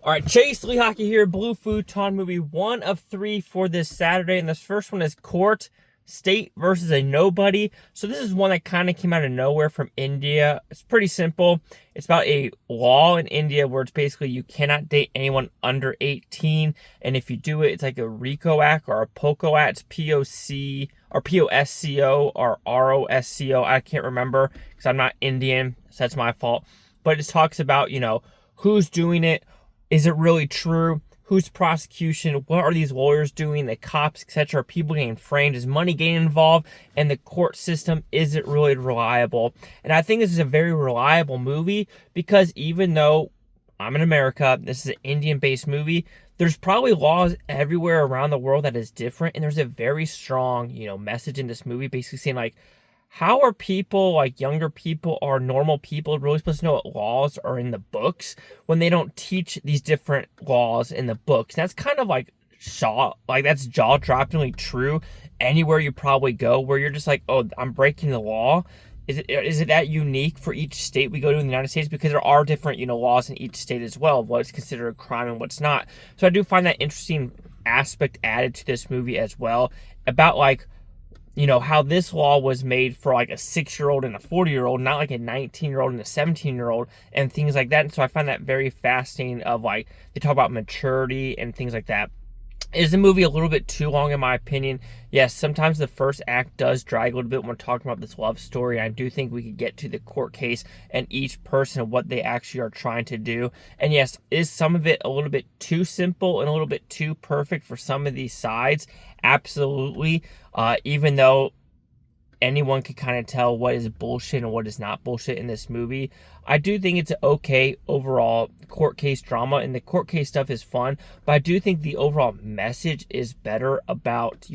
All right, Chase Lee Hockey here, Blue Futon movie 1 of 3 for this Saturday. And this first one is Court State versus a Nobody. So this is one that kind of came out of nowhere from India. It's pretty simple. It's about a law in India where it's basically you cannot date anyone under 18. And if you do it, it's like a RICO Act or a POCO Act. It's P-O-C or P-O-S-C-O or R-O-S-C-O. I can't remember because I'm not Indian, so that's my fault. But it talks about, who's doing it. Is it really true? Who's prosecution? What are these lawyers doing? The cops, etc. Are people getting framed? Is money getting involved? And the court system, is it really reliable? And I think this is a very reliable movie because even though I'm in America, this is an Indian-based movie, there's probably laws everywhere around the world that is different. And there's a very strong, message in this movie basically saying like, how are people, like younger people or normal people, really supposed to know what laws are in the books when they don't teach these different laws in the books? And that's kind of like that's jaw-droppingly true anywhere you probably go, where you're just like, oh, I'm breaking the law. Is it that unique for each state we go to in the United States? Because there are different, laws in each state as well of what's considered a crime and what's not. So I do find that interesting aspect added to this movie as well about like, how this law was made for like a 6-year-old and a 40-year-old, not like a 19-year-old and a 17-year-old and things like that. And so I find that very fascinating of like, they talk about maturity and things like that. Is the movie a little bit too long in my opinion? Yes, sometimes the first act does drag a little bit when we're talking about this love story. I do think we could get to the court case and each person and what they actually are trying to do. And yes, is some of it a little bit too simple and a little bit too perfect for some of these sides? Absolutely. Even though anyone can kind of tell what is bullshit and what is not bullshit in this movie, I do think it's okay overall court case drama, and the court case stuff is fun, but I do think the overall message is better about,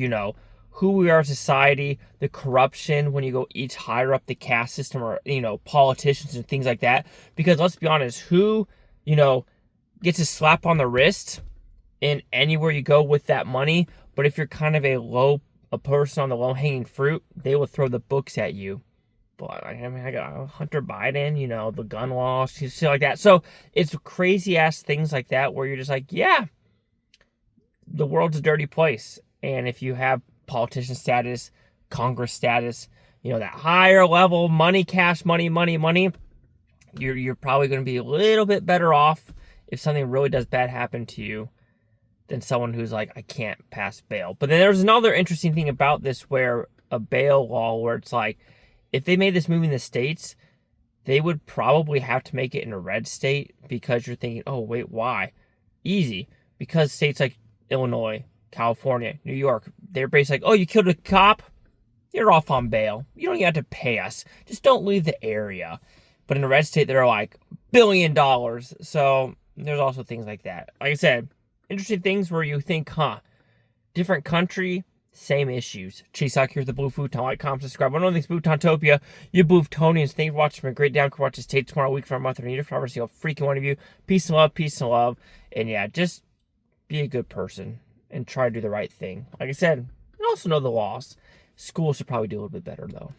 who we are as a society, the corruption when you go each higher up the caste system or, politicians and things like that. Because let's be honest, who, gets a slap on the wrist in anywhere you go with that money, but if you're kind of a person on the low-hanging fruit, they will throw the books at you. But I got Hunter Biden, the gun laws, shit like that. So it's crazy-ass things like that where you're just like, yeah, the world's a dirty place. And if you have politician status, Congress status, that higher level money, cash, money, you're probably going to be a little bit better off if something really does bad happen to you than someone who's like, I can't pass bail. But then there's another interesting thing about this where a bail law where it's like, if they made this movie in the States, they would probably have to make it in a red state because you're thinking, oh, wait, why? Easy. Because states like Illinois, California, New York, they're basically like, oh, you killed a cop? You're off on bail. You don't even have to pay us. Just don't leave the area. But in a red state, they're like $1 billion. So there's also things like that. Like I said, interesting things where you think, different country, same issues. Chase Hockey here with the Blue Futon. Like, comment, subscribe. One of these Bluetontopia, you Bluetonians. Thank you for watching from a great down. Watch this tape tomorrow week for a month or need for see a freaking one of you. Peace and love, peace and love. And yeah, just be a good person and try to do the right thing. Like I said, and also know the laws. School should probably do a little bit better though.